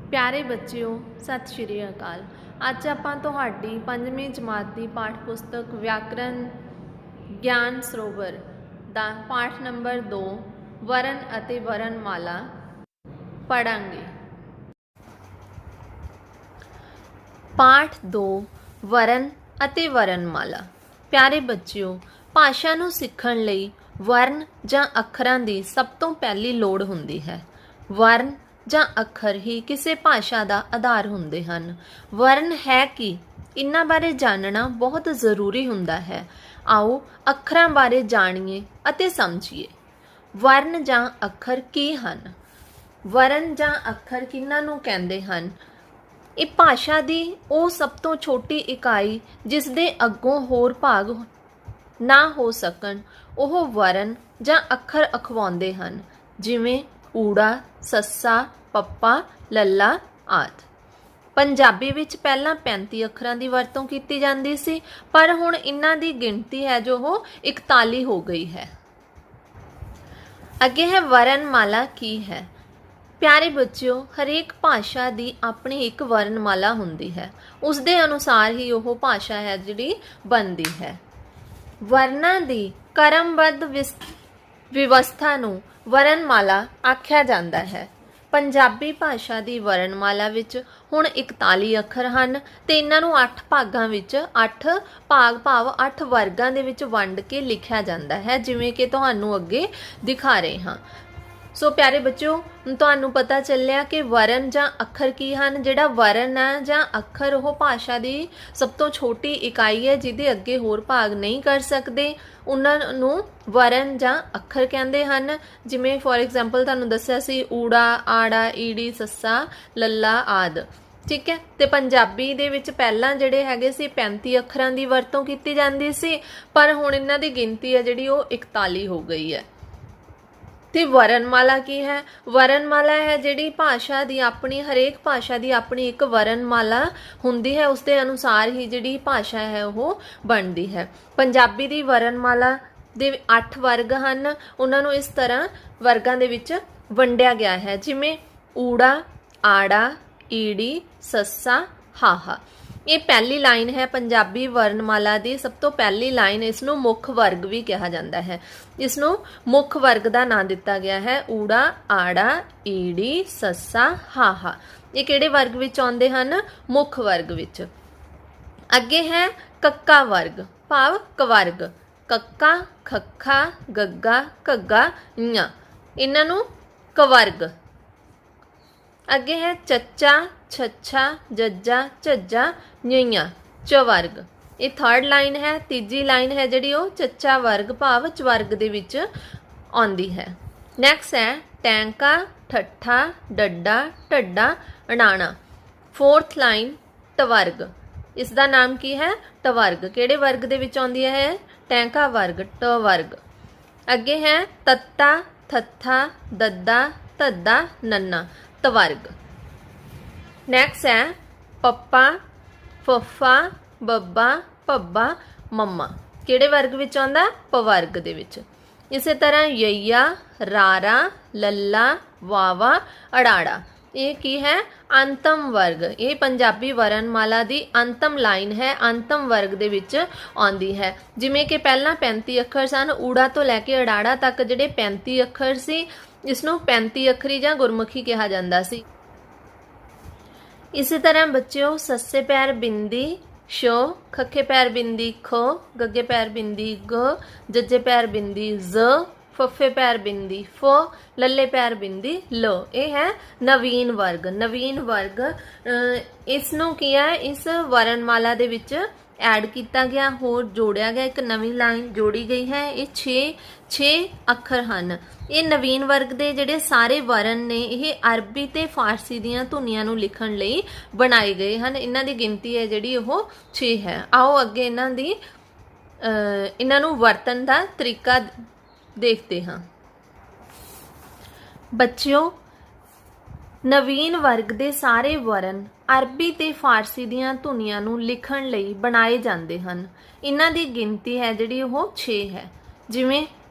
प्यारे बच्चों सत श्री अकाल। अज आपां तुहाडी 5वीं जमात की पाठ पुस्तक व्याकरण ज्ञान सरोवर दा पाठ नंबर 2 वरण अते वरणमाला पढ़ांगे। पाठ 2 वरण अते वरणमाला। प्यारे बच्चों, भाषा नूं सिੱਖਣ ਲਈ वर्ण ਜਾਂ ਅੱਖਰਾਂ ਦੀ ਸਭ ਤੋਂ ਪਹਿਲੀ ਲੋੜ ਹੁੰਦੀ ਹੈ। वर्ण ਜਾਂ ਅੱਖਰ ਹੀ ਕਿਸੇ ਭਾਸ਼ਾ ਦਾ ਆਧਾਰ ਹੁੰਦੇ ਹਨ। ਵਰਨ ਹੈ ਕੀ, ਇਹਨਾਂ ਬਾਰੇ ਜਾਣਨਾ ਬਹੁਤ ਜ਼ਰੂਰੀ ਹੁੰਦਾ ਹੈ। ਆਓ ਅੱਖਰਾਂ ਬਾਰੇ ਜਾਣੀਏ ਅਤੇ ਸਮਝੀਏ। ਵਰਨ ਜਾਂ ਅੱਖਰ ਕੀ ਹਨ? ਵਰਨ ਜਾਂ ਅੱਖਰ ਕਿਹਨਾਂ ਨੂੰ ਕਹਿੰਦੇ ਹਨ? ਇਹ ਭਾਸ਼ਾ ਦੀ ਉਹ ਸਭ ਤੋਂ ਛੋਟੀ ਇਕਾਈ ਜਿਸ ਦੇ ਅੱਗੋਂ ਹੋਰ ਭਾਗ ਨਾ ਹੋ ਸਕਣ ਉਹ ਵਰਨ ਜਾਂ ਅੱਖਰ ਅਖਵਾਉਂਦੇ ਹਨ, ਜਿਵੇਂ ਊੜਾ, ਸੱਸਾ, ਪੱਪਾ, ਲੱਲਾ ਆਦਿ। ਪੰਜਾਬੀ ਵਿੱਚ ਪਹਿਲਾਂ 35 ਅੱਖਰਾਂ ਦੀ ਵਰਤੋਂ ਕੀਤੀ ਜਾਂਦੀ ਸੀ, ਪਰ ਹੁਣ ਇਹਨਾਂ ਦੀ ਗਿਣਤੀ ਹੈ ਜੋ ਉਹ 41 ਹੋ ਗਈ ਹੈ। ਅੱਗੇ ਹੈ ਵਰਣਮਾਲਾ ਕੀ ਹੈ। ਪਿਆਰੇ ਬੱਚਿਓ, ਹਰੇਕ ਭਾਸ਼ਾ ਦੀ ਆਪਣੀ ਇੱਕ ਵਰਣਮਾਲਾ ਹੁੰਦੀ ਹੈ। ਉਸ ਦੇ ਅਨੁਸਾਰ ਹੀ ਉਹ ਭਾਸ਼ਾ ਹੈ ਜਿਹੜੀ ਬਣਦੀ ਹੈ। ਵਰਨਾਂ ਦੀ ਕਰਮਬੱਧ ਵਿਵਸਥਾ ਨੂੰ ਵਰਣਮਾਲਾ ਆਖਿਆ ਜਾਂਦਾ ਹੈ। ਪੰਜਾਬੀ ਭਾਸ਼ਾ ਦੀ ਵਰਣਮਾਲਾ ਵਿੱਚ ਹੁਣ 41 ਅੱਖਰ ਹਨ ਤੇ ਇਹਨਾਂ ਨੂੰ 8 ਭਾਗਾਂ ਵਿੱਚ 8 ਭਾਗ ਭਾਵ 8 ਵਰਗਾਂ ਦੇ ਵਿੱਚ ਵੰਡ ਕੇ ਲਿਖਿਆ ਜਾਂਦਾ ਹੈ, ਜਿਵੇਂ ਕਿ ਤੁਹਾਨੂੰ ਅੱਗੇ ਦਿਖਾ ਰਹੇ ਹਾਂ। ਸੋ ਪਿਆਰੇ ਬੱਚਿਓ, ਤੁਹਾਨੂੰ ਪਤਾ ਚੱਲਿਆ ਕਿ ਵਰਨ ਜਾਂ ਅੱਖਰ ਕੀ ਹਨ। ਜਿਹੜਾ ਵਰਨ ਹੈ ਜਾਂ ਅੱਖਰ ਉਹ ਭਾਸ਼ਾ ਦੀ ਸਭ ਤੋਂ ਛੋਟੀ ਇਕਾਈ ਹੈ ਜਿਹਦੇ ਅੱਗੇ ਹੋਰ ਭਾਗ ਨਹੀਂ ਕਰ ਸਕਦੇ, ਉਹਨਾਂ ਨੂੰ ਵਰਨ ਜਾਂ ਅੱਖਰ ਕਹਿੰਦੇ ਹਨ। ਜਿਵੇਂ ਫੋਰ ਐਗਜ਼ਾਮਪਲ ਤੁਹਾਨੂੰ ਦੱਸਿਆ ਸੀ ਊੜਾ, ਆੜਾ, ਈੜੀ, ਸੱਸਾ, ਲੱਲਾ ਆਦਿ। ਠੀਕ ਹੈ। ਤੇ ਪੰਜਾਬੀ ਦੇ ਵਿੱਚ ਪਹਿਲਾਂ ਜਿਹੜੇ ਹੈਗੇ ਸੀ 35 ਅੱਖਰਾਂ ਦੀ ਵਰਤੋਂ ਕੀਤੀ ਜਾਂਦੀ ਸੀ, ਪਰ ਹੁਣ ਇਹਨਾਂ ਦੀ ਗਿਣਤੀ ਹੈ ਜਿਹੜੀ ਉਹ 41 ਹੋ ਗਈ ਹੈ। ਤੇ ਵਰਣਮਾਲਾ ਕੀ ਹੈ? ਵਰਣਮਾਲਾ ਹੈ ਜਿਹੜੀ ਭਾਸ਼ਾ ਦੀ ਆਪਣੀ, ਹਰੇਕ ਭਾਸ਼ਾ ਦੀ ਆਪਣੀ ਇੱਕ ਵਰਣਮਾਲਾ ਹੁੰਦੀ ਹੈ। ਉਸ ਦੇ ਅਨੁਸਾਰ ਹੀ ਜਿਹੜੀ ਭਾਸ਼ਾ ਹੈ ਉਹ ਬਣਦੀ ਹੈ। ਪੰਜਾਬੀ ਦੀ ਵਰਣਮਾਲਾ ਦੇ 8 ਵਰਗ ਹਨ। ਉਹਨਾਂ ਨੂੰ ਇਸ ਤਰ੍ਹਾਂ ਵਰਗਾਂ ਦੇ ਵਿੱਚ ਵੰਡਿਆ ਗਿਆ ਹੈ, ਜਿਵੇਂ ਊੜਾ, ਆੜਾ, ਈੜੀ, ਸੱਸਾ, ਹਾਹਾ। ਇਹ ਪਹਿਲੀ ਲਾਈਨ ਹੈ ਪੰਜਾਬੀ ਵਰਣਮਾਲਾ ਦੀ, ਸਭ ਤੋਂ ਪਹਿਲੀ ਲਾਈਨ। ਇਸ ਨੂੰ ਮੁੱਖ ਵਰਗ ਵੀ ਕਿਹਾ ਜਾਂਦਾ ਹੈ। ਇਸ ਨੂੰ ਮੁੱਖ ਵਰਗ ਦਾ ਨਾਂ ਦਿੱਤਾ ਗਿਆ ਹੈ। ਊੜਾ, ਆੜਾ, ਈੜੀ, ਸੱਸਾ, ਹਾਹਾ। ਇਹ ਕਿਹੜੇ ਵਰਗ ਵਿੱਚ ਆਉਂਦੇ ਹਨ? ਮੁੱਖ ਵਰਗ ਵਿੱਚ। ਅੱਗੇ ਹੈ ਕੱਕਾ ਵਰਗ ਭਾਵ ਕਵਰਗ। ਕੱਕਾ, ਖੱਖਾ, ਗੱਗਾ, ਘੱਗਾ, ঞ, ਇਹਨਾਂ ਨੂੰ ਕਵਰਗ। ਅੱਗੇ ਹੈ ਚੱਚਾ, ਛੱਛਾ, ਜੱਜਾ, ਝੱਜਾ, ञ, ਚਵਰਗ। ਇਹ ਥਰਡ ਲਾਈਨ ਹੈ। ਤੀਜੀ ਲਾਈਨ ਹੈ ਜਿਹੜੀ ਉਹ ਚੱਚਾ ਵਰਗ ਭਾਵ ਚਵਰਗ ਦੇ ਵਿੱਚ ਆਉਂਦੀ ਹੈ। ਨੈਕਸਟ ਹੈ ਟੈਂਕਾ, ਠੱਠਾ, ਡੱਡਾ, ਢੱਡਾ, ਅਣਾਣਾ। Fourth line ਟਵਰਗ। ਇਸ ਦਾ ਨਾਮ ਕੀ ਹੈ? ਟਵਰਗ। ਕਿਹੜੇ ਵਰਗ ਦੇ ਵਿੱਚ ਆਉਂਦੀ ਹੈ? ਟੈਂਕਾ ਵਰਗ, ਟ ਵਰਗ। ਅੱਗੇ ਹੈ ਤੱਤਾ, ਥੱਥਾ, ਦੱਦਾ, ਧੱਦਾ, ਨੰਨਾ, ਤਵਰਗ। ਨੈਕਸਟ ਹੈ ਪੱਪਾ, ਫੱਫਾ, ਬੱਬਾ, ਭੱਬਾ, ਮੰਮਾ। ਕਿਹੜੇ ਵਰਗ ਵਿੱਚ ਆਉਂਦਾ? ਪਵਰਗ ਦੇ ਵਿੱਚ। ਇਸੇ ਤਰ੍ਹਾਂ ਯਈਆ, ਰਾਰਾ, ਲੱਲਾ, ਵਾਵਾ, ਅੜਾੜਾ। ਇਹ ਕੀ ਹੈ? ਅੰਤਮ ਵਰਗ। ਇਹ ਪੰਜਾਬੀ ਵਰਣਮਾਲਾ ਦੀ ਅੰਤਮ ਲਾਈਨ ਹੈ, ਅੰਤਮ ਵਰਗ ਦੇ ਵਿੱਚ ਆਉਂਦੀ ਹੈ। ਜਿਵੇਂ ਕਿ ਪਹਿਲਾਂ 35 ਅੱਖਰ ਸਨ, ਊੜਾ ਤੋਂ ਲੈ ਕੇ ਅੜਾੜਾ ਤੱਕ ਜਿਹੜੇ 35 ਅੱਖਰ ਸੀ, ਇਸ ਨੂੰ 35 ਅੱਖਰੀ ਜਾਂ ਗੁਰਮੁਖੀ ਕਿਹਾ ਜਾਂਦਾ ਸੀ। ਇਸੇ ਤਰ੍ਹਾਂ ਬੱਚਿਓ ਸੱਸੇ ਪੈਰ ਬਿੰਦੀ ਸ਼ੋ, ਖੱਖੇ ਪੈਰ ਬਿੰਦੀ ਖੋ, ਗੱਗੇ ਪੈਰ ਬਿੰਦੀ ਗ, ਜੱਜੇ ਪੈਰ ਬਿੰਦੀ ਜ਼, ਫੱਫੇ ਪੈਰ ਬਿੰਦੀ ਫੋ, ਲੱਲੇ ਪੈਰ ਬਿੰਦੀ ਲੋ। ਇਹ ਹੈ ਨਵੀਨ ਵਰਗ। ਨਵੀਨ ਵਰਗ ਇਸ ਨੂੰ ਕੀ ਹੈ? ਇਸ ਵਰਣਮਾਲਾ ਦੇ ਵਿੱਚ ਐਡ ਕੀਤਾ ਗਿਆ, ਹੋਰ ਜੋੜਿਆ ਗਿਆ, ਇੱਕ ਨਵੀਂ ਲਾਈਨ ਜੋੜੀ ਗਈ ਹੈ। ਇਹ 6 ਅੱਖਰ ਹਨ। ਇਹ ਨਵੀਨ ਵਰਗ ਦੇ ਜਿਹੜੇ ਸਾਰੇ ਵਰਨ ਨੇ ਇਹ ਅਰਬੀ ਤੇ ਫਾਰਸੀ ਦੀਆਂ ਧੁਨੀਆਂ ਨੂੰ ਲਿਖਣ ਲਈ ਬਣਾਏ ਗਏ ਹਨ। ਇਹਨਾਂ ਦੀ ਗਿਣਤੀ ਹੈ ਜਿਹੜੀ ਉਹ 6 ਹੈ। ਆਓ ਅੱਗੇ ਇਹਨਾਂ ਨੂੰ ਵਰਤਣ ਦਾ ਤਰੀਕਾ ਦੇਖਦੇ ਹਾਂ। ਬੱਚਿਓ, ਨਵੀਨ ਵਰਗ ਦੇ ਸਾਰੇ ਵਰਨ ਅਰਬੀ ਤੇ ਫਾਰਸੀ ਦੀਆਂ ਧੁਨੀਆਂ ਨੂੰ ਲਿਖਣ ਲਈ ਬਣਾਏ ਜਾਂਦੇ ਹਨ। ਇਹਨਾਂ ਦੀ ਗਿਣਤੀ ਹੈ ਜਿਹੜੀ ਉਹ 6 ਹੈ। ਜਿਵੇਂ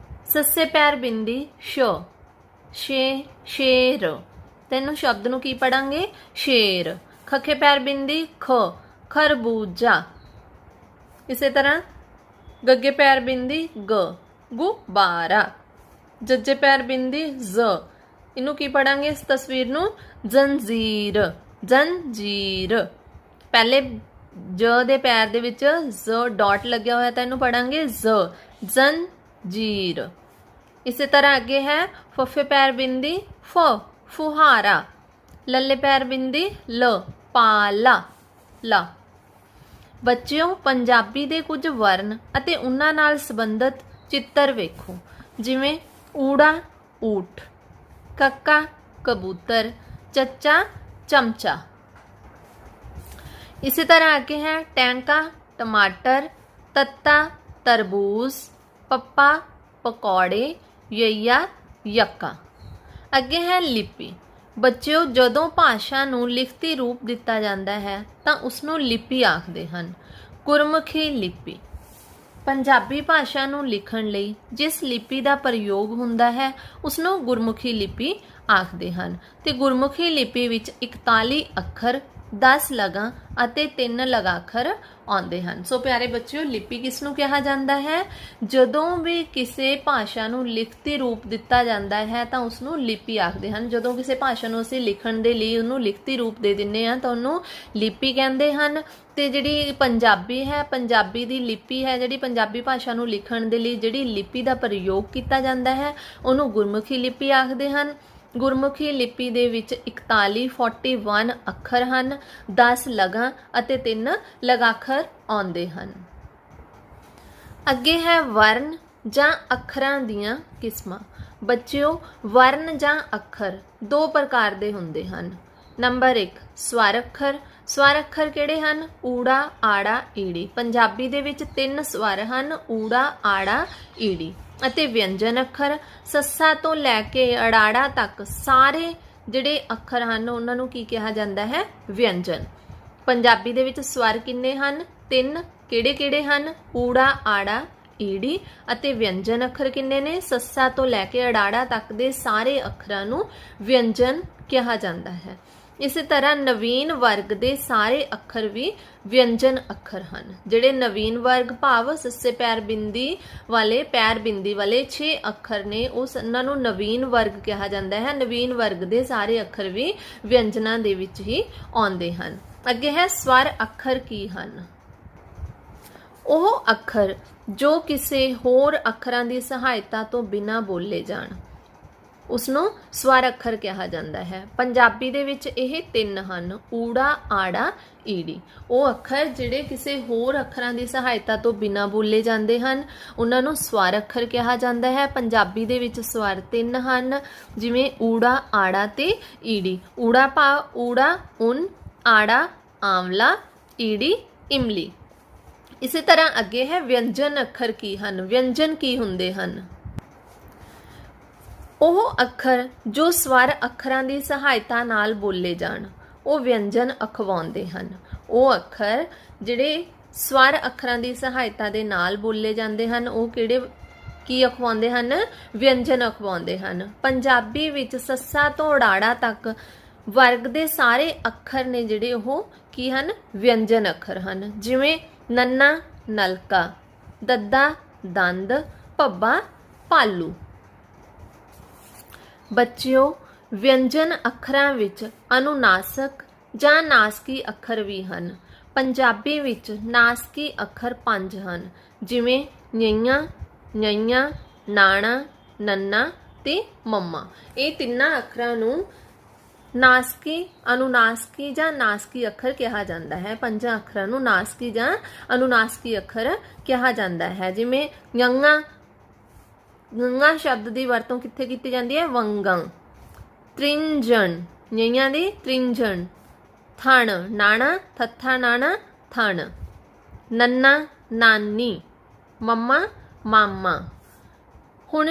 ਸੱਸੇ ਪੈਰ ਬਿੰਦੀ ਸ਼ੋ, ਸ਼ੇ, ਸ਼ੇਰ। ਤੈਨੂੰ ਸ਼ਬਦ ਨੂੰ ਕੀ ਪੜਾਂਗੇ? ਸ਼ੇਰ। ਖੱਖੇ ਪੈਰ ਬਿੰਦੀ ਖ, ਖਰਬੂਜਾ। ਇਸੇ ਤਰ੍ਹਾਂ ਗੱਗੇ ਪੈਰ ਬਿੰਦੀ ਗ, ਗੁਬਾਰਾ। ਜੱਜੇ ਪੈਰ ਬਿੰਦੀ ਜ਼, ਇਹਨੂੰ ਕੀ ਪੜਾਂਗੇ ਇਸ ਤਸਵੀਰ ਨੂੰ? ਜੰਜੀਰ, ਜੰਜੀਰ। ਪਹਿਲੇ ਜ ਦੇ ਪੈਰ ਦੇ ਵਿੱਚ ਜ਼ ਡਾਟ ਲੱਗਿਆ ਹੋਇਆ ਤਾਂ ਇਹਨੂੰ ਪੜਾਂਗੇ ਜ਼, ਜੰਜੀਰ। ਇਸੇ ਤਰ੍ਹਾਂ ਅੱਗੇ ਹੈ ਫੱਫੇ ਪੈਰ ਬਿੰਦੀ ਫ, ਫੁਹਾਰਾ। ਲੱਲੇ ਪੈਰ ਬਿੰਦੀ ਲ, ਪਾਲਾ, ਲਾ। ਬੱਚਿਓ, ਪੰਜਾਬੀ ਦੇ ਕੁਝ ਵਰਨ ਅਤੇ ਉਹਨਾਂ ਨਾਲ ਸੰਬੰਧਿਤ ਚਿੱਤਰ ਵੇਖੋ, ਜਿਵੇਂ ਊੜਾ ਊਠ, ਕੱਕਾ ਕਬੂਤਰ, ਚੱਚਾ ਚਮਚਾ। इसी तरह आगे है टैंका टमाटर, तत्ता तरबूज, पप्पा पकौड़े, यैया यक्का। ਅੱਗੇ ਹੈ ਲਿਪੀ। ਬੱਚਿਓ, ਜਦੋਂ ਭਾਸ਼ਾ ਨੂੰ ਲਿਖਤੀ ਰੂਪ ਦਿੱਤਾ ਜਾਂਦਾ ਹੈ ਤਾਂ ਉਸ ਨੂੰ ਲਿਪੀ ਆਖਦੇ ਹਨ। ਗੁਰਮੁਖੀ ਲਿਪੀ। ਪੰਜਾਬੀ ਭਾਸ਼ਾ ਨੂੰ ਲਿਖਣ ਲਈ ਜਿਸ ਲਿਪੀ ਦਾ ਪ੍ਰਯੋਗ ਹੁੰਦਾ ਹੈ ਉਸ ਨੂੰ ਗੁਰਮੁਖੀ ਲਿਪੀ ਆਖਦੇ ਹਨ। ਤੇ ਗੁਰਮੁਖੀ ਲਿਪੀ ਵਿੱਚ 41 ਅੱਖਰ, 10 ਲਗਾਂ ਅਤੇ 3 ਲਗਾਖਰ ਆਉਂਦੇ ਹਨ। ਸੋ ਪਿਆਰੇ ਬੱਚਿਓ, ਲਿਪੀ ਕਿਸ ਨੂੰ ਕਿਹਾ ਜਾਂਦਾ ਹੈ? ਜਦੋਂ ਵੀ ਕਿਸੇ ਭਾਸ਼ਾ ਨੂੰ ਲਿਖਤੀ ਰੂਪ ਦਿੱਤਾ ਜਾਂਦਾ ਹੈ ਤਾਂ ਉਸ ਨੂੰ ਲਿਪੀ ਆਖਦੇ ਹਨ। ਜਦੋਂ ਕਿਸੇ ਭਾਸ਼ਾ ਨੂੰ ਅਸੀਂ ਲਿਖਣ ਦੇ ਲਈ ਉਹਨੂੰ ਲਿਖਤੀ ਰੂਪ ਦੇ ਦਿੰਦੇ ਹਾਂ ਤਾਂ ਉਹਨੂੰ ਲਿਪੀ ਕਹਿੰਦੇ ਹਨ। ਤੇ ਜਿਹੜੀ ਪੰਜਾਬੀ ਹੈ, ਪੰਜਾਬੀ ਦੀ ਲਿਪੀ ਹੈ, ਜਿਹੜੀ ਪੰਜਾਬੀ ਭਾਸ਼ਾ ਨੂੰ ਲਿਖਣ ਦੇ ਲਈ ਜਿਹੜੀ ਲਿਪੀ ਦਾ ਪ੍ਰਯੋਗ ਕੀਤਾ ਜਾਂਦਾ ਹੈ ਉਹਨੂੰ ਗੁਰਮੁਖੀ ਲਿਪੀ ਆਖਦੇ ਹਨ। ਗੁਰਮੁਖੀ ਲਿਪੀ ਦੇ ਵਿੱਚ 41 ਅੱਖਰ ਹਨ, 10 ਲਗਾਂ ਅਤੇ 3 ਲਗਾਖਰ ਆਉਂਦੇ ਹਨ। ਅੱਗੇ ਹੈ ਵਰਨ ਜਾਂ ਅੱਖਰਾਂ ਦੀਆਂ ਕਿਸਮਾਂ। ਬੱਚਿਓ, ਵਰਨ ਜਾਂ ਅੱਖਰ 2 ਪ੍ਰਕਾਰ ਦੇ ਹੁੰਦੇ ਹਨ। ਨੰਬਰ 1 ਸਵਰ ਅੱਖਰ। ਸਵਰ ਅੱਖਰ ਕਿਹੜੇ ਹਨ? ਊੜਾ, ਆੜਾ, ਈੜੀ। ਪੰਜਾਬੀ ਦੇ ਵਿੱਚ 3 ਸਵਰ ਹਨ, ਊੜਾ, ਆੜਾ, ਈੜੀ। ਅਤੇ ਵਿਅੰਜਨ ਅੱਖਰ, ਸੱਸਾ ਤੋਂ ਲੈ ਕੇ ਅੜਾੜਾ ਤੱਕ ਸਾਰੇ ਜਿਹੜੇ ਅੱਖਰ ਹਨ ਉਹਨਾਂ ਨੂੰ ਕੀ ਕਿਹਾ ਜਾਂਦਾ ਹੈ? ਵਿਅੰਜਨ। ਪੰਜਾਬੀ ਦੇ ਵਿੱਚ ਸਵਰ ਕਿੰਨੇ ਹਨ? 3। ਕਿਹੜੇ ਕਿਹੜੇ ਹਨ? ਊੜਾ, ਆੜਾ, ਈੜੀ। ਅਤੇ ਵਿਅੰਜਨ ਅੱਖਰ ਕਿੰਨੇ ਨੇ? ਸੱਸਾ ਤੋਂ ਲੈ ਕੇ ਅੜਾੜਾ ਤੱਕ ਦੇ ਸਾਰੇ ਅੱਖਰਾਂ ਨੂੰ ਵਿਅੰਜਨ ਕਿਹਾ ਜਾਂਦਾ ਹੈ। ਇਸੇ ਤਰ੍ਹਾਂ ਨਵੀਨ ਵਰਗ ਦੇ ਸਾਰੇ ਅੱਖਰ ਵੀ ਵਿਅੰਜਨ ਅੱਖਰ ਹਨ। ਜਿਹੜੇ ਨਵੀਨ ਵਰਗ ਭਾਵ ਸੱਸੇ ਪੈਰ ਬਿੰਦੀ ਵਾਲੇ 6 ਅੱਖਰ ਨੇ ਉਹਨਾਂ ਨੂੰ ਨਵੀਨ ਵਰਗ ਕਿਹਾ ਜਾਂਦਾ ਹੈ। ਨਵੀਨ ਵਰਗ ਦੇ ਸਾਰੇ ਅੱਖਰ ਵੀ ਵਿਅੰਜਨਾਂ ਦੇ ਵਿੱਚ ਹੀ ਆਉਂਦੇ ਹਨ। ਅੱਗੇ ਹੈ ਸਵਰ ਅੱਖਰ ਕੀ ਹਨ? ਉਹ ਅੱਖਰ ਜੋ ਕਿਸੇ ਹੋਰ ਅੱਖਰਾਂ ਦੀ ਸਹਾਇਤਾ ਤੋਂ ਬਿਨਾਂ ਬੋਲੇ ਜਾਣ ਉਸਨੂੰ ਸਵਰ ਅੱਖਰ ਕਿਹਾ ਜਾਂਦਾ ਹੈ। ਪੰਜਾਬੀ ਦੇ ਵਿੱਚ ਇਹ 3 ਹਨ, ਊੜਾ, ਆੜਾ, ਈੜੀ। ਉਹ ਅੱਖਰ ਜਿਹੜੇ ਕਿਸੇ ਹੋਰ ਅੱਖਰਾਂ ਦੀ ਸਹਾਇਤਾ ਤੋਂ ਬਿਨਾਂ ਬੋਲੇ ਜਾਂਦੇ ਹਨ ਉਹਨਾਂ ਨੂੰ ਸਵਰ ਅੱਖਰ ਕਿਹਾ ਜਾਂਦਾ ਹੈ। ਪੰਜਾਬੀ ਦੇ ਵਿੱਚ ਸਵਰ 3 ਹਨ, ਜਿਵੇਂ ਊੜਾ, ਆੜਾ ਤੇ ਈੜੀ। ਊੜਾ ਭਾਵ ਊੜਾ ਉਨ, ਆੜਾ ਆਂਵਲਾ, ਈੜੀ ਇਮਲੀ। ਇਸੇ ਤਰ੍ਹਾਂ ਅੱਗੇ ਹੈ ਵਿਅੰਜਨ ਅੱਖਰ ਕੀ ਹਨ? ਵਿਅੰਜਨ ਕੀ ਹੁੰਦੇ ਹਨ? ਉਹ ਅੱਖਰ ਜੋ ਸਵਰ ਅੱਖਰਾਂ ਦੀ ਸਹਾਇਤਾ ਨਾਲ ਬੋਲੇ ਜਾਣ ਉਹ ਵਿਅੰਜਨ ਅਖਵਾਉਂਦੇ ਹਨ। ਉਹ ਅੱਖਰ ਜਿਹੜੇ ਸਵਰ ਅੱਖਰਾਂ ਦੀ ਸਹਾਇਤਾ ਦੇ ਨਾਲ ਬੋਲੇ ਜਾਂਦੇ ਹਨ ਉਹ ਕਿਹੜੇ ਕੀ ਅਖਵਾਉਂਦੇ ਹਨ? ਵਿਅੰਜਨ ਅਖਵਾਉਂਦੇ ਹਨ। ਪੰਜਾਬੀ ਵਿੱਚ ਸੱਸਾ ਤੋਂ ਅੜਾੜਾ ਤੱਕ ਵਰਗ ਦੇ ਸਾਰੇ ਅੱਖਰ ਨੇ ਜਿਹੜੇ ਉਹ ਕੀ ਹਨ? ਵਿਅੰਜਨ ਅੱਖਰ ਹਨ। ਜਿਵੇਂ ਨੰਨਾ ਨਲਕਾ, ਦੱਦਾ ਦੰਦ, ਭੱਬਾ ਭਾਲੂ। ਬੱਚਿਓ, ਵਿਅੰਜਨ ਅੱਖਰਾਂ ਵਿੱਚ ਅਨੁਨਾਸਕ ਜਾਂ ਨਾਸਕੀ ਅੱਖਰ ਵੀ ਹਨ। ਪੰਜਾਬੀ ਵਿੱਚ ਨਾਸਕੀ ਅੱਖਰ 5 ਹਨ, ਜਿਵੇਂ ঞ, ঞ, ਨਾਣਾ, ਨੰਨਾ ਤੇ ਮੰਮਾ। ਇਹ ਤਿੰਨਾਂ ਅੱਖਰਾਂ ਨੂੰ ਨਾਸਕੀ, ਅਨੁਨਾਸਕੀ ਜਾਂ ਨਾਸਕੀ ਅੱਖਰ ਕਿਹਾ ਜਾਂਦਾ ਹੈ। 5 ਅੱਖਰਾਂ ਨੂੰ ਨਾਸਕੀ ਜਾਂ ਅਨੁਨਾਸਕੀ ਅੱਖਰ ਕਿਹਾ ਜਾਂਦਾ ਹੈ। ਜਿਵੇਂ ঞ, ਗੰਗਾ ਸ਼ਬਦ ਦੀ ਵਰਤੋਂ ਕਿੱਥੇ ਕੀਤੀ ਜਾਂਦੀ ਹੈ? ਵੰਗਾਂ। ਤ੍ਰਿੰਜਣ, ঞ ਦੀ ਤ੍ਰਿੰਜਣ। ਥਣ, ਨਾਣਾ, ਥੱਥਾ ਨਾਣਾ, ਥਣ। ਨੰਨਾ ਨਾਨੀ, ਮੰਮਾ ਮਾਮਾ। ਹੁਣ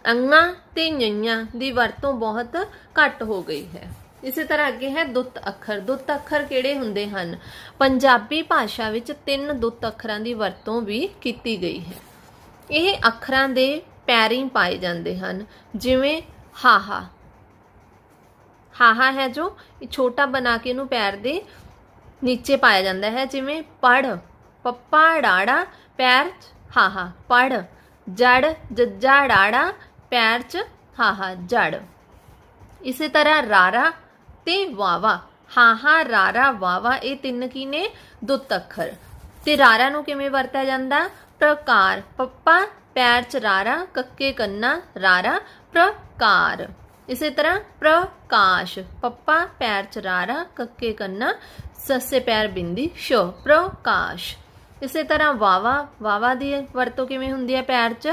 ਅੰਗਾਂ ਤੇ ঞ ਦੀ ਵਰਤੋਂ ਬਹੁਤ ਘੱਟ ਹੋ ਗਈ ਹੈ। ਇਸੇ ਤਰ੍ਹਾਂ ਅੱਗੇ ਹੈ ਦੁੱਤ ਅੱਖਰ। ਦੁੱਤ ਅੱਖਰ ਕਿਹੜੇ ਹੁੰਦੇ ਹਨ? ਪੰਜਾਬੀ ਭਾਸ਼ਾ ਵਿੱਚ 3 ਦੁੱਤ ਅੱਖਰਾਂ ਦੀ ਵਰਤੋਂ ਵੀ ਕੀਤੀ ਗਈ ਹੈ। ਇਹ ਅੱਖਰਾਂ ਦੇ ਪੈਰੀਂ ਪਾਏ ਜਾਂਦੇ ਹਨ, ਜਿਵੇਂ ਹਾਹਾ, ਹਾਹਾ ਹੈ ਜੋ ਛੋਟਾ ਬਣਾ ਕੇ ਇਹਨੂੰ ਪੈਰ ਦੇ ਨੀਚੇ ਪਾਇਆ ਜਾਂਦਾ ਹੈ, ਜਿਵੇਂ ਪੜ, ਪੱਪਾ ਡਾੜਾ ਪੈਰ 'ਚ ਹਾਹਾ ਪੜ, ਜੜ ਜੱਜਾ ਡਾੜਾ ਪੈਰ 'ਚ ਹਾਹਾ ਜੜ। ਇਸੇ ਤਰ੍ਹਾਂ ਰਾਰਾ ਤੇ ਵਾਵਾ, ਹਾਹਾ ਰਾਰਾ ਵਾਵਾ, ਇਹ ਤਿੰਨ ਕੀ ਨੇ? ਦੁੱਤ ਅੱਖਰ। ਤੇ ਰਾਰਾ ਨੂੰ ਕਿਵੇਂ ਵਰਤਿਆ ਜਾਂਦਾ? ਪ੍ਰਕਾਰ, ਪੱਪਾ ਪੈਰ 'ਚ ਰਾਰਾ, ਕੱਕੇ ਕੰਨਾ ਰਾਰਾ ਪ੍ਰਕਾਰ। ਇਸੇ ਤਰ੍ਹਾਂ ਪ੍ਰਕਾਸ਼, ਪੱਪਾ ਪੈਰ 'ਚ ਰਾਰਾ, ਕੱਕੇ ਕੰਨਾ ਸੱਸੇ ਪੈਰ ਬਿੰਦੀ ਸ਼ੋ ਪ੍ਰਕਾਸ਼। ਇਸੇ ਤਰ੍ਹਾਂ ਵਾਵਾ, ਵਾਵਾ ਦੀ ਵਰਤੋਂ ਕਿਵੇਂ ਹੁੰਦੀ ਹੈ ਪੈਰ 'ਚ?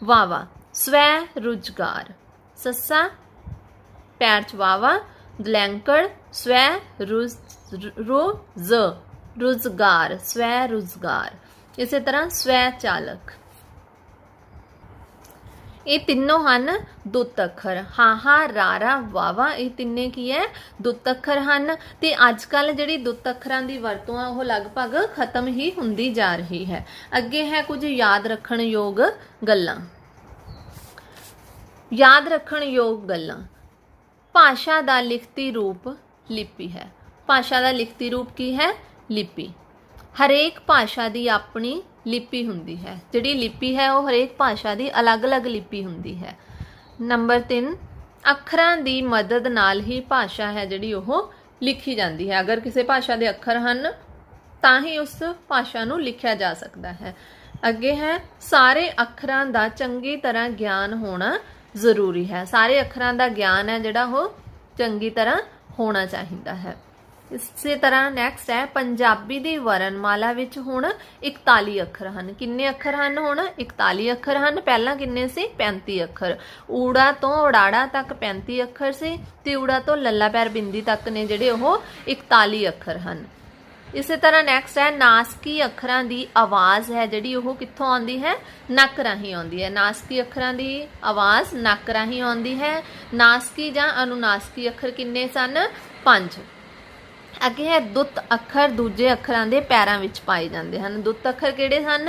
ਵਾਵਾ ਸਵੈ ਰੁਜ਼ਗਾਰ, ਸੱਸਾ ਪੈਰ 'ਚ ਵਾਵਾ, ਦਲੈਂਕੜ ਸਵੈ ਰੁਜ਼ਗਾਰ, ਸਵੈ ਰੁਜ਼ਗਾਰ। ਇਸੇ ਤਰ੍ਹਾਂ ਸਵੈ ਚਾਲਕ। ਇਹ ਤਿੰਨੋਂ ਹਨ ਦੁੱਤ ਅੱਖਰ, ਹਾਹਾ ਰਾਰਾ ਵਾਵਾ, ਇਹ ਤਿੰਨੇ ਕੀ ਹੈ? ਦੁੱਤ ਅੱਖਰ ਹਨ। ਤੇ ਅੱਜ ਕੱਲ ਜਿਹੜੀ ਦੁੱਤ ਅੱਖਰਾਂ ਦੀ ਵਰਤੋਂ ਆ ਉਹ ਲਗਭਗ ਖਤਮ ਹੀ ਹੁੰਦੀ ਜਾ ਰਹੀ ਹੈ। ਅੱਗੇ ਹੈ ਕੁਝ ਯਾਦ ਰੱਖਣ ਯੋਗ ਗੱਲਾਂ। ਯਾਦ ਰੱਖਣ ਯੋਗ ਗੱਲਾਂ। ਭਾਸ਼ਾ ਦਾ ਲਿਖਤੀ ਰੂਪ ਲਿਪੀ ਹੈ। ਭਾਸ਼ਾ ਦਾ ਲਿਖਤੀ ਰੂਪ ਕੀ ਹੈ? ਲਿਪੀ। ਹਰੇਕ ਭਾਸ਼ਾ ਦੀ ਆਪਣੀ ਲਿਪੀ ਹੁੰਦੀ ਹੈ। ਜਿਹੜੀ ਲਿਪੀ ਹੈ ਉਹ ਹਰੇਕ ਭਾਸ਼ਾ ਦੀ ਅਲੱਗ-ਅਲੱਗ ਲਿਪੀ ਹੁੰਦੀ ਹੈ। ਨੰਬਰ 3, ਅੱਖਰਾਂ ਦੀ ਮਦਦ ਨਾਲ ਹੀ ਭਾਸ਼ਾ ਹੈ ਜਿਹੜੀ ਉਹ ਲਿਖੀ ਜਾਂਦੀ ਹੈ। ਅਗਰ ਕਿਸੇ ਭਾਸ਼ਾ ਦੇ ਅੱਖਰ ਹਨ ਤਾਂ ਹੀ ਉਸ ਭਾਸ਼ਾ ਨੂੰ ਲਿਖਿਆ ਜਾ ਸਕਦਾ ਹੈ। ਅੱਗੇ ਹੈ ਸਾਰੇ ਅੱਖਰਾਂ ਦਾ ਚੰਗੀ ਤਰ੍ਹਾਂ ਗਿਆਨ ਹੋਣਾ ਜ਼ਰੂਰੀ ਹੈ। ਸਾਰੇ ਅੱਖਰਾਂ ਦਾ ਗਿਆਨ ਹੈ ਜਿਹੜਾ ਉਹ ਚੰਗੀ ਤਰ੍ਹਾਂ ਹੋਣਾ ਚਾਹੀਦਾ ਹੈ। ਇਸੇ ਤਰ੍ਹਾਂ ਨੈਕਸਟ ਹੈ ਪੰਜਾਬੀ ਦੀ ਵਰਨਮਾਲਾ ਵਿੱਚ ਹੁਣ 41 ਅੱਖਰ ਹਨ। ਕਿੰਨੇ ਅੱਖਰ ਹਨ ਹੁਣ? 41 ਅੱਖਰ ਹਨ। ਪਹਿਲਾਂ ਕਿੰਨੇ ਸੀ? 35 ਅੱਖਰ। ਊੜਾ ਤੋਂ ਉੜਾੜਾ ਤੱਕ 35 ਅੱਖਰ ਸੀ ਤੇ ਊੜਾ ਤੋਂ ਲੱਲਾ ਪੈਰ ਬਿੰਦੀ ਤੱਕ ਨੇ ਜਿਹੜੇ ਉਹ 41 ਅੱਖਰ ਹਨ। ਇਸੇ ਤਰ੍ਹਾਂ ਨੈਕਸਟ ਹੈ ਨਾਸਕੀ ਅੱਖਰਾਂ ਦੀ ਆਵਾਜ਼ ਹੈ ਜਿਹੜੀ ਉਹ ਕਿੱਥੋਂ ਆਉਂਦੀ ਹੈ? ਨੱਕ ਰਾਹੀਂ ਆਉਂਦੀ ਹੈ। ਨਾਸਕੀ ਅੱਖਰਾਂ ਦੀ ਆਵਾਜ਼ ਨੱਕ ਰਾਹੀਂ ਆਉਂਦੀ ਹੈ। ਨਾਸਕੀ ਜਾਂ ਅਨੁਨਾਸਕੀ ਅੱਖਰ ਕਿੰਨੇ ਸਨ? 5। ਅੱਗੇ ਹੈ ਦੁੱਤ ਅੱਖਰ ਦੂਜੇ ਅੱਖਰਾਂ ਦੇ ਪੈਰਾਂ ਵਿੱਚ ਪਾਏ ਜਾਂਦੇ ਹਨ। ਦੁੱਤ ਅੱਖਰ ਕਿਹੜੇ ਹਨ?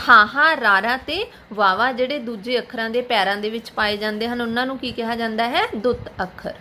ਹਾਹਾ ਰਾਰਾ ਤੇ ਵਾਵਾ ਜਿਹੜੇ ਦੂਜੇ ਅੱਖਰਾਂ ਦੇ ਪੈਰਾਂ ਦੇ ਵਿੱਚ ਪਾਏ ਜਾਂਦੇ ਹਨ ਉਹਨਾਂ ਨੂੰ ਕੀ ਕਿਹਾ ਜਾਂਦਾ ਹੈ? ਦੁੱਤ ਅੱਖਰ।